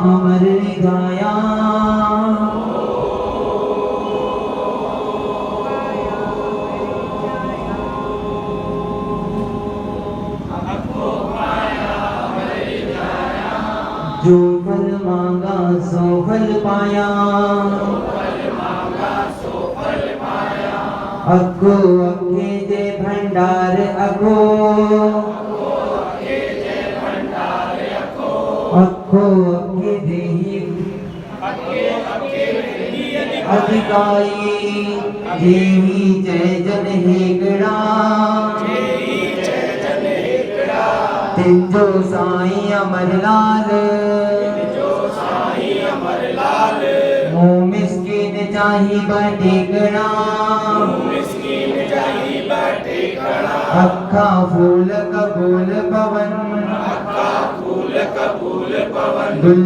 हमर निगाया जो फल मांगा सो फल पाया अखो अखे जे भंडार अखो अखो अखे देही अधिकारी जेही जय जन हेगड़ा तिजो साईं अमरलाल मुँह मिस्किन चाही बटेकड़ा अखा फूल कबूल पवन